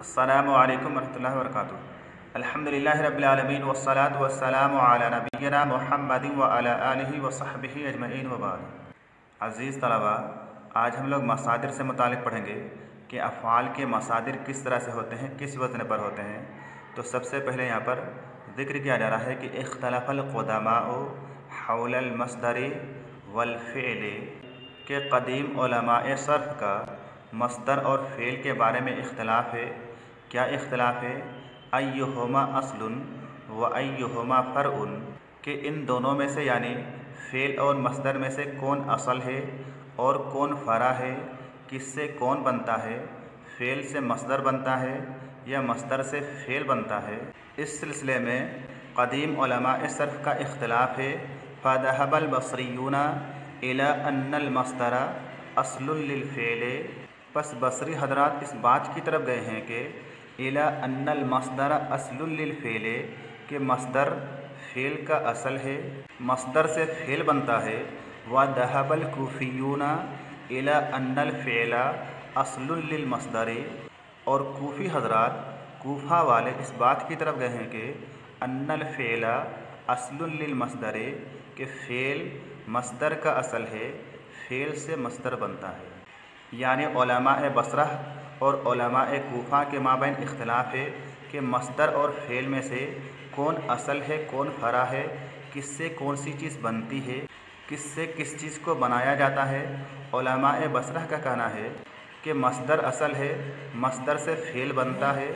अस्सलामु अलैकुम वरहमतुल्लाहि वबरकातुहू। अल्हम्दुलिल्लाहि रब्बिल आलमीन वस्सलातु वस्सलामु अला नबिय्यिना मुहम्मदिन व अला आलिहि व सहबिहि अजमईन व बाद। अज़ीज़ तलबा, आज हम लोग मसादिर से मुतालिक पढ़ेंगे कि अफ़आल के मसादिर किस तरह से होते हैं, किस वज़न पर होते हैं। तो सबसे पहले यहाँ पर ज़िक्र किया जा रहा है कि इख्तलफ़ल क़ुदमाउ हौलल मस्दरि वल फ़िअल के क़दीम उलमाए सर्फ़ का मस्दर और फ़ेल के बारे में इख्तलाफ है। क्या इख्तलाफ है? अय्युहुमा अस्लुन व अय्युहुमा फ़रउन, कि इन दोनों में से यानी फ़ेल और मस्दर में से कौन असल है और कौन फ़रा है, किससे कौन बनता है, फ़ेल से मस्दर बनता है या मस्दर से फ़ेल बनता है। इस सिलसिले में क़दीम उलमाए सर्फ़ का इख्तलाफ है। फ़ज़हबल बसरियूना इला अन्नल मस्दरा अस्लुन लिल फ़ेल, बस बसरी हजरात इस बात की तरफ गए हैं कि इला अन्नल मस्दर अस्लुल लिल फ़ेल, के मस्दर फ़ेल का असल है, मस्दर से फ़ेल बनता है। व दहबल कूफ़ियूना इला अन्नल फ़ेला अस्लुल लिल मस्दर, और कूफ़ी हजरात कूफ़ा वाले इस बात की तरफ गए हैं कि अन्नल फ़ेला अस्लुल लिल मस्दर, के फ़ेल मस्दर का असल है, फ़ेल से मस्दर बनता है। यानी उलमाए बसरा और उलमाए कूफ़ा के माबैन इख्तलाफ है कि मस्दर और फ़ेल में से कौन असल है, कौन फ़रा है, किससे कौन सी चीज़ बनती है, किससे किस चीज़ को बनाया जाता है। उलमाए बसरा का कहना है कि मस्दर असल है, मस्दर से फ़ेल बनता है,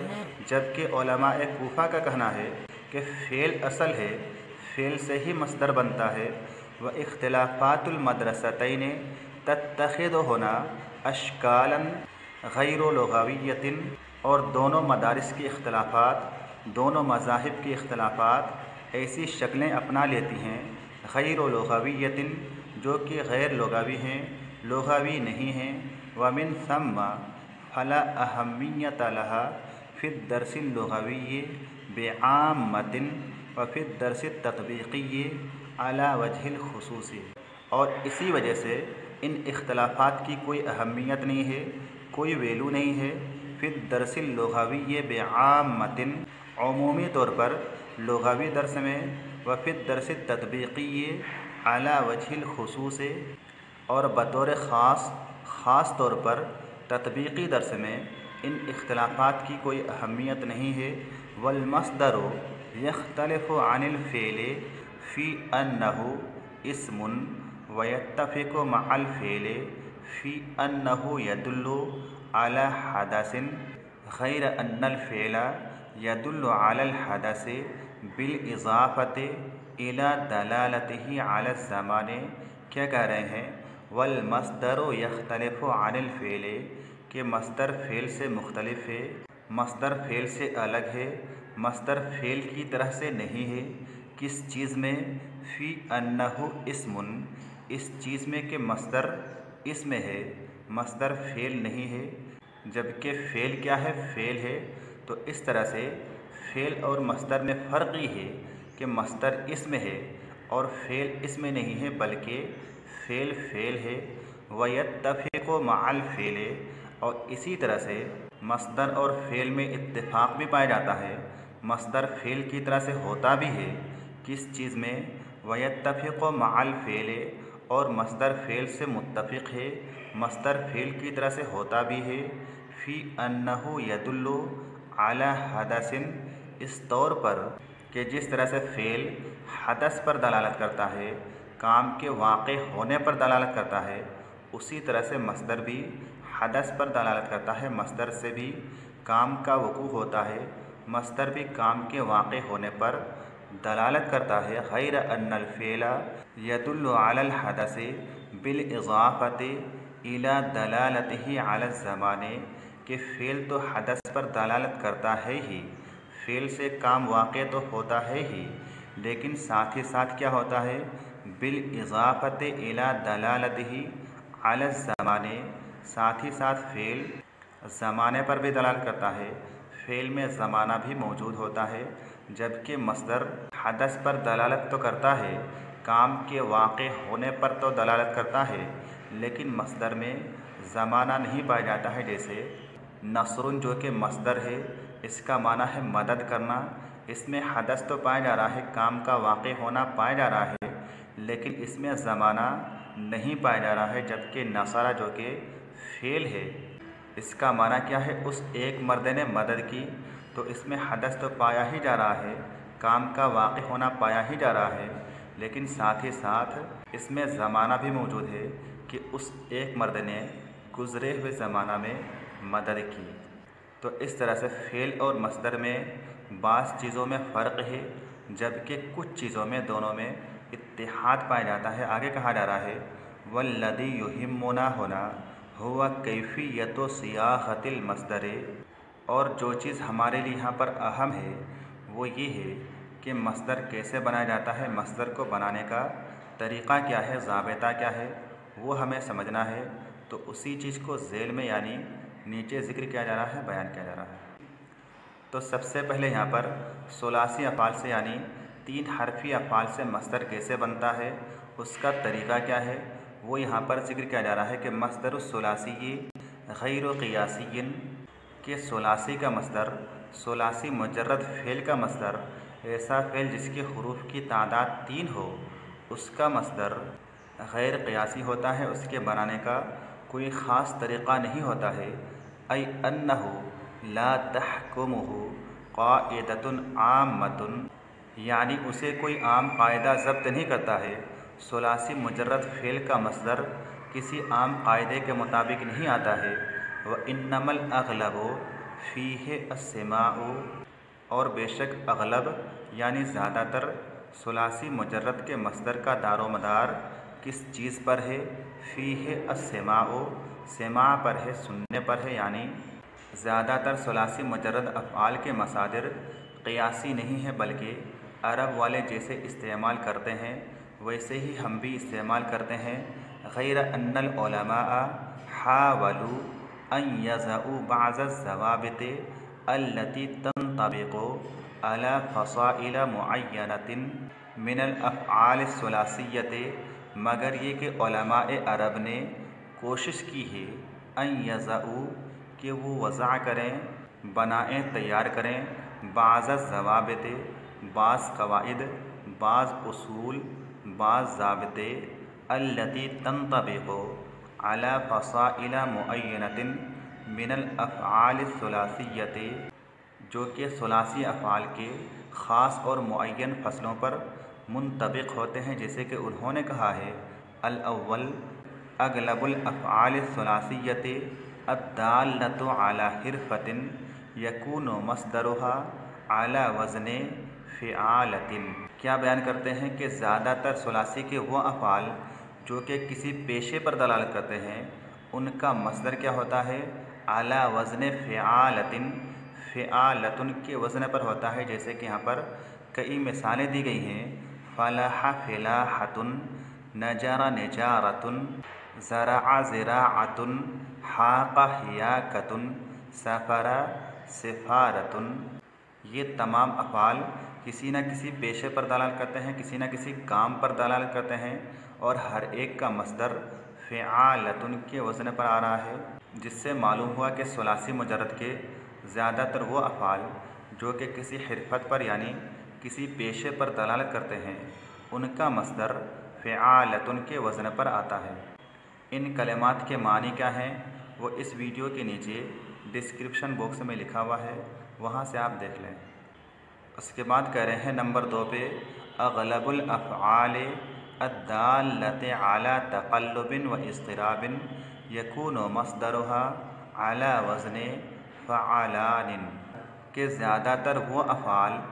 जबकि उलमाए कूफ़ा का कहना है कि फ़ेल असल है, फ़ेल से ही मस्दर बनता है। व इख्तिलाफ़ातुल मदरसतैन तत्तख़िज़ुहुना अशकालन गैर लुग़विय्यतिन, और दोनों मदारिस के इख्तलाफ़ात, दोनों मज़ाहिब के इख्तलाफ़ात ऐसी शक्लें अपना लेती हैं गैर लुग़विय्यतिन, जो कि गैर लुग़वी हैं, लुग़वी नहीं हैं। व मिन सम्मा फ़ला अहम्मियत लहा फ़िद दर्सिल लुग़विय्य बिआम्मतिन व फ़िद दर्सित तत्बीक़िय्य अला वजहिल ख़ुसूसी, और इसी वजह से इन इख्तलाफ़ात की कोई अहमियत नहीं है, कोई वैल्यू नहीं है। फ़िद दर्सिल लुग़विय्य बिआम्मतिन, अमूमी तौर पर लुग़वी दर्स में, व फ़िद दर्सित तत्बीक़िय्य अला वजहिल ख़ुसूसी, और बतौर ख़ास तौर पर तत्बीक़ी दर्स में इन इख्तलाफ़ात की कोई अहमियत नहीं है। वल मस्दरु यख्तलिफ़ु अनिल फ़ेल फ़ी अन्नहु इस्मुन व यत्तफ़िक़ु मअल फ़ेल फ़ी अन्नहु यदुल्लु अला हदसिन गैर अन्नल फ़ेला यदुल्लु अलल हदसि बिल इज़ाफ़ति इला दलालतिही अला ज़माने। क्या कह रहे हैं? वल मस्दरु यख्तलिफ़ु अनिल फ़ेल, के मस्दर फ़ेल से मुख्तलिफ है, मस्दर फ़ेल से अलग है, मस्दर फ़ेल की तरह से नहीं है। किस चीज़ में? फ़ी अन्नहु इस्मुन, इस चीज़ में कि मस्दर इसम है, मस्दर फ़ेल नहीं है, जबकि फ़ेल क्या है? फ़ेल है। तो इस तरह से फ़ेल और मस्दर में फ़र्क ही है कि मस्दर इसम है और फ़ेल इसमें नहीं है, बल्कि फ़ेल फ़ेल है। व यत्तफ़िक़ु मअल फ़ेल, और इसी तरह से मस्दर और फ़ेल में इत्तिफ़ाक़ भी पाया जाता है, मस्दर फ़ेल की तरह से होता भी है। किस चीज़ में? व यत्तफ़िक़ु मअल फ़ेल, और मस्दर फ़ेल से मुत्तफ़िक़ है, मस्दर फ़ेल की तरह से होता भी है। फ़ी अन्नहु यदुल्लु अला हदसिन, इस तौर पर कि जिस तरह से फ़ेल हदस पर दलालत करता है, काम के वाक़े होने पर दलालत करता है, उसी तरह से मस्दर भी हदस पर दलालत करता है, मस्दर से भी काम का वक़ू होता है, मस्दर भी काम के वाक़े होने पर दलालत करता है। गैर अन्नल फ़ेला यदुल्लु अलल हदसि बिल इज़ाफ़ति इला दलालतिही अला ज़माने, कि फ़ेल तो हदस पर दलालत करता है ही, फ़ेल से काम वाक़े तो होता है ही, लेकिन साथ ही साथ क्या होता है? बिल इज़ाफ़ति इला दलालतिही अला ज़माने, साथ ही साथ फ़ेल ज़माने पर भी दलाल करता है, फ़ेल में ज़माना भी मौजूद होता है। जबकि मस्दर हदस पर दलालत तो करता है, काम के वाक़े होने पर तो दलालत करता है, लेकिन मस्दर में ज़माना नहीं पाया जाता है। जैसे नसरुन जो कि मस्दर है, इसका माना है मदद करना। इसमें हदस तो पाया जा रहा है, काम का वाक़ होना पाया जा रहा है, लेकिन इसमें ज़माना नहीं पाया जा रहा है। जबकि नसरा जो कि फ़ेल है, इसका माना क्या है, उस एक मर्द ने मदद की, तो इसमें हदस तो पाया ही जा रहा है, काम का वाक़ होना पाया ही जा रहा है, लेकिन साथ ही साथ इसमें ज़माना भी मौजूद है कि उस एक मर्द ने गुज़रे हुए ज़माना में मदद की। तो इस तरह से फ़ेल और मस्दर में बाज़ चीज़ों में फ़र्क है, जबकि कुछ चीज़ों में दोनों में इत्तिहाद पाया जाता है। आगे कहा जा रहा है वल्लज़ी युहिम्मुना होना हुवा कैफ़ियतु सियाग़तिल मस्दर, और जो चीज़ हमारे लिए यहाँ पर अहम है वो ये है कि मस्दर कैसे बनाया जाता है, मस्दर को बनाने का तरीक़ा क्या है, ज़ाबिता क्या है, वो हमें समझना है। तो उसी चीज़ को ज़ेल में यानी नीचे ज़िक्र किया जा रहा है, बयान किया जा रहा है। तो सबसे पहले यहाँ पर सुलासी अफ़ाल से यानी 3 हरफी अफ़ाल से मस्दर कैसे बनता है, उसका तरीक़ा क्या है, वो यहाँ पर ज़िक्र किया जा रहा है कि मस्दर सुलासी गैर क़ियासिय्यन, के सुलासी का मस्दर, सुलासी मुजर्रद फ़ेल का मस्दर, ऐसा फ़ेल जिसके हुरूफ की तादाद 3 हो, उसका मस्दर गैर क़ियासी होता है। उसके बनाने का कोई ख़ास तरीक़ा नहीं होता है। ऐ अन्नहु ला तहकुमुहु क़ाइदतुन आम्मतुन, यानी उसे कोई आम कायदा ज़ब्त नहीं करता है। सुलासी मुजर्रद फ़ेल का मस्दर किसी आम कायदे के मुताबिक नहीं आता है। व इन्नमल अग़लबु फ़ीहि अस्सिमाउ, और बेशक अग़लब यानी ज़्यादातर सुलासी मुजर्रद के मस्दर का दारो मदार किस चीज़ पर है, फ़ीहि अस्सिमाउ, सिमा पर है, सुनने पर है। यानी ज़्यादातर सुलासी मुजर्रद अफ़आल के मसादिर क़ियासी नहीं है, बल्कि अरब वाले जैसे इस्तेमाल करते हैं वैसे ही हम भी इस्तेमाल करते हैं। गैर अन्नल उलमाअ हावलू अन यज़उ बअज़ ज़वाबित अल्लती तंतबिक़ु अला फ़साइल मुअय्यनतिन मिनल अफ़आल सुलासिय्यति, मगर ये कि उलमाए अरब ने कोशिश की है अन यज़उ, कि वो वज़ा करें, बनाएँ, तैयार करें, बाज़ ज़वाबित, बाज़ कवाइद, बाज़ उसूल, बाज़ ज़ाबिते, अल्लती तंतबिक़ु अला फ़साइल मुअय्यनतिन मिनल अफ़आल सुलासिय्यति, जो कि सुलासी अफ़आल के ख़ास और मुअय्यन फ़सलों पर मुंतबिक़ होते हैं। जैसे कि उन्होंने कहा है अल अव्वल अग़लबुल अफ़आल सुलासिय्यति अद्दाल्लतु अला हिरफ़तिन यकूनु मस्दरुहा अला वज़ने फ़िआलतिन। क्या बयान करते हैं कि ज़्यादातर सुलासी के वो अफ़आल जो कि किसी पेशे पर दलालत करते हैं, उनका मस्दर क्या होता है, अला वज़ने फ़िआलतिन, फ़िआलतुन के वज़न पर होता है। जैसे कि यहाँ पर कई मिसालें दी गई हैं, फ़लाह फ़िलाहतुन, नजरा निजारतुन, ज़राअ ज़िराअतुन, हाक़ा हियाकतुन, सफ़रा सिफ़ारतुन। ये तमाम अफ़आल किसी न किसी पेशे पर दलालत करते हैं, किसी न किसी काम पर दलालत करते हैं, और हर एक का मस्दर फ़िआलतुन के वज़न पर आ रहा है। जिससे मालूम हुआ कि सुलासी मुजर्रद के ज़्यादातर वो अफ़आल जो कि किसी हिरफत पर यानी किसी पेशे पर दलालत करते हैं, उनका मस्दर फ़िआलतुन के वज़न पर आता है। इन कलिमात के मानी क्या हैं वो इस वीडियो के नीचे डिस्क्रिप्शन बॉक्स में लिखा हुआ है, वहाँ से आप देख लें। उसके बाद कह रहे हैं नंबर 2 पे अग़लबुल अफ़आल अद्दाल्लति अला तक़ल्लुबिन व इज़्तिराबिन यकूनु मस्दरुहा अला वज़ने फ़अलानिन, के ज़्यादातर वो अफ़आल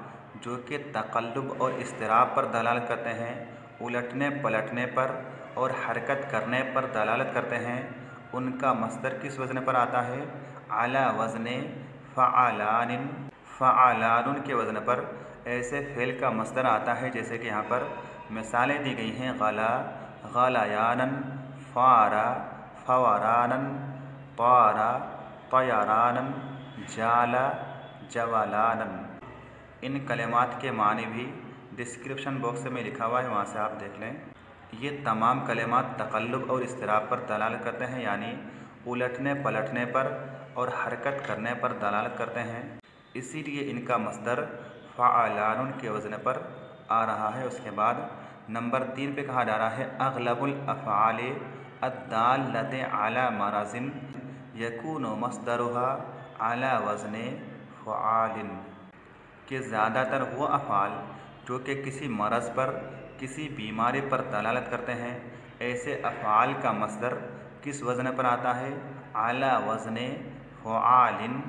जो कि तक़ल्लुब और इज़्तिराब पर दलालत करते हैं, उलटने पलटने पर और हरकत करने पर दलालत करते हैं, उनका मस्दर किस वज़न पर आता है, अला वज़ने फ़अलानिन, फ़अलानुन के वज़न पर ऐसे फ़ेल का मस्दर आता है। जैसे कि यहाँ पर मिसालें दी गई हैं, गला गलायानन, फ़ारा फ़वरानन, तारा तयरानन, जाला जवालानन। इन कलिमात के मानी भी डिस्क्रिप्शन बॉक्स में लिखा हुआ है, वहाँ से आप देख लें। ये तमाम कलिमात तक़ल्लुब और इज़्तिराब पर दलालत करते हैं, यानी उलटने पलटने पर और हरकत करने पर दलालत करते हैं, इसीलिए इनका मस्दर फ़अलानुन के वज़न पर आ रहा है। उसके बाद नंबर 3 पे कहा जा रहा है अग़लबुल अफ़आल अद्दाल्लति अला मरज़िन यकूनु मस्दरुहा अला वज़न फ़आलिन, कि ज़्यादातर वो अफ़आल जो कि किसी मरज़ पर, किसी बीमारी पर दलालत करते हैं, ऐसे अफ़आल का मस्दर किस वज़न पर आता है? अला वज़न फ़आलिन,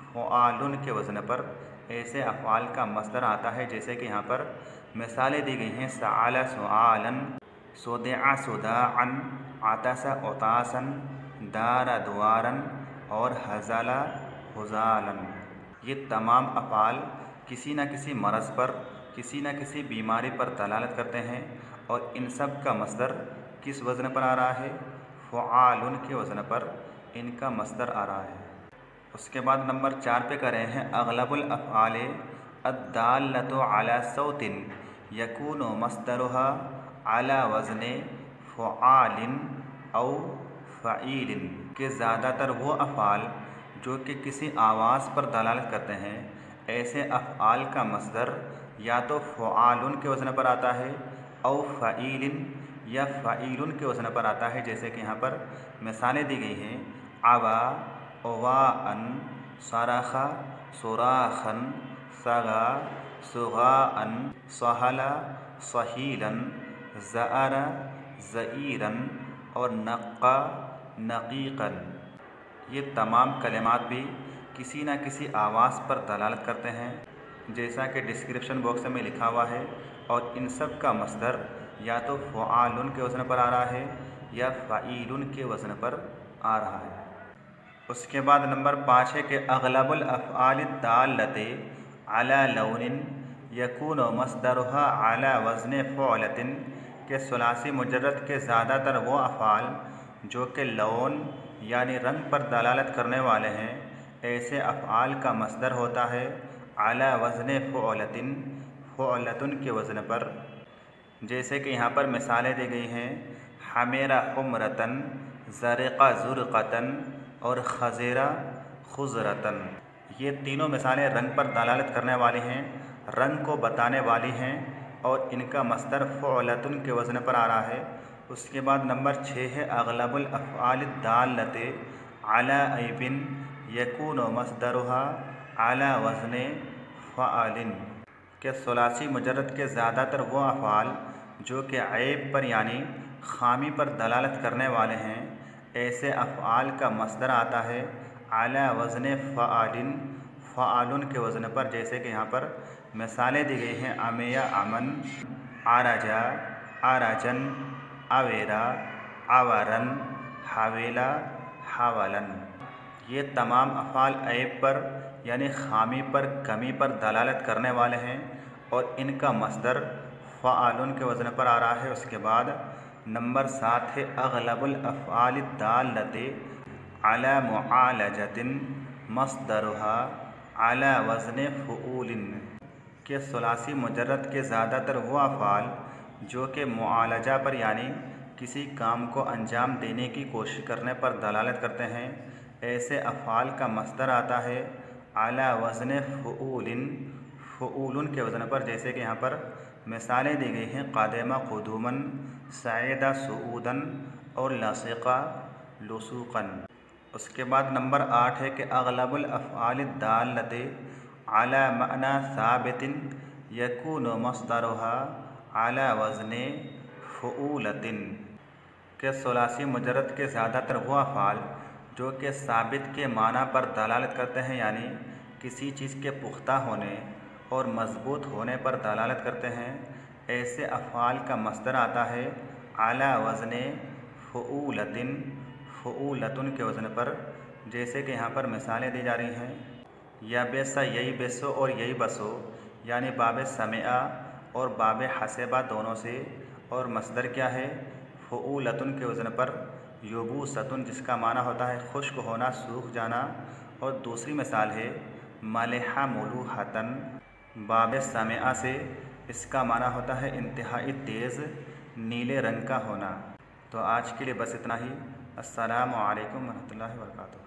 फ़आलुन के वज़न पर ऐसे अफ़आल का मस्दर आता है। जैसे कि यहाँ पर मिसालें दी गई हैं, सअला सुआलन, सुदिअ सुदाअन, अतसा उतासन, दारा दुआरन और हज़ला हुज़ालन। ये तमाम अफ़आल किसी न किसी मरज़ पर, किसी न किसी बीमारी पर दलालत करते हैं और इन सब का मस्दर किस वज़न पर आ रहा है? फ़आलुन के वज़न पर इनका मस्दर आ रहा है। उसके बाद नंबर 4 पे कर रहे हैं अग़लबुल अफ़आल अद्दाल्लतु अला सौतिन यकूनु मस्दरुहा अला वज़न फ़आलिन औ फ़ईलिन, के ज़्यादातर वो अफ़आल जो कि किसी आवाज़ पर दलालत करते हैं, ऐसे अफ़आल का मस्दर या तो फ़आलुन के वज़न पर आता है औ फ़ईलिन या फ़ईलुन के वज़न पर आता है। जैसे कि यहाँ पर मिसालें दी गई हैं, अवा उवाअन, सरखा सुराखन, सगा सुगाअन, सहला सहीलन, ज़अरा ज़ईरन और नक्का नक़ीक़न। ये तमाम कलिमात भी किसी न किसी आवाज़ पर दलालत करते हैं, जैसा कि डिस्क्रिप्शन बॉक्स में लिखा हुआ है, और इन सब का मस्दर या तो फ़आलुन के वज़न पर आ रहा है या फ़ईलुन के वज़न पर आ रहा है। उसके बाद नंबर 5 है कि अग़लबुल अफ़आल दाल्लति अला लौनिन यकूनु मस्दरुहा अला वज़न फ़अलतिन, के सुलासी मुजर्रद के ज़्यादातर वो अफ़आल जो कि लौन यानी रंग पर दलालत करने वाले हैं, ऐसे अफ़आल का मस्दर होता है अला वज़न फ़अलतिन, फ़अलतुन के वज़न पर। जैसे कि यहाँ पर मिसालें दी गई हैं, हमेरा हुमरतन, ज़रक़ा ज़ुरक़तन और खज़ेरा खुज़रतन। ये तीनों मिसालें रंग पर दलालत करने वाली हैं, रंग को बताने वाली हैं, और इनका मस्दर फ़अलतुन के वज़न पर आ रहा है। उसके बाद नंबर 6 है अग़लबुल अफ़आल दाल्लति अला ऐबिन यकूनु मस्दरुहा अला वज़न फ़आलिन, के सुलासी मुजर्रद के ज़्यादातर वो अफ़आल जो कि ऐब पर यानी खामी पर दलालत करने वाले हैं, ऐसे अफ़आल का मस्दर आता है अला वज़न फ़आलिन, फ़आलुन के वज़न पर। जैसे कि यहाँ पर मिसालें दी गई हैं, अमेया अमन, आराजा आराजन, अवेरा आवारन, हवेला हवालन। ये तमाम अफ़आल ऐब पर यानी खामी पर, कमी पर दलालत करने वाले हैं और इनका मस्दर फ़आलुन के वज़न पर आ रहा है। उसके बाद नंबर 7 है अग़लबुल अफ़आल दाल्लति अला मुआलजतिन मस्दरुहा अला वज़न फ़ुऊलिन, के सुलासी मुजर्रद के ज़्यादातर वो अफ़आल जो कि मुआलजा पर यानी किसी काम को अंजाम देने की कोशिश करने पर दलालत करते हैं, ऐसे अफ़आल का मस्दर आता है अला वज़न फ़ुऊलिन, फ़ुऊलुन के वज़न पर। जैसे कि यहाँ पर मिसालें दी गई हैं, क़ादिमा क़ुदूमन, सईदा सुऊदन और लसीक़ा लुसूक़न। उसके बाद नंबर 8 है कि अग़लबुल अफ़आल दाल्लति अला मअना साबितिन यकूनु मस्दरुहा अला वज़न फ़ुऊलतिन, के सुलासी मुजर्रद के ज़्यादातर वो अफ़आल जो कि साबित के माना पर दलालत करते हैं, यानी किसी चीज़ के पुख्ता होने और मज़बूत होने पर दलालत करते हैं, ऐसे अफ़आल का मस्दर आता है अला वज़न फ़ुऊलतिन, फ़ुऊलतुन के वज़न पर। जैसे कि यहाँ पर मिसालें दी जा रही हैं, या बेसा यही बेसो और यही बसो, यानी बाब समिआ और बाब हसेबा दोनों से, और मस्दर क्या है? फ़ुऊलतुन के वज़न पर युबूसतुन, जिसका माना होता है खुश्क होना, सूख जाना। और दूसरी मिसाल है मलहा मुलूहतन, बाब समिआ से, इसका माना होता है इंतहाई तेज़ नीले रंग का होना। तो आज के लिए बस इतना ही। अस्सलामु अलैकुम व रहमतुल्लाहि व बरकातुहू।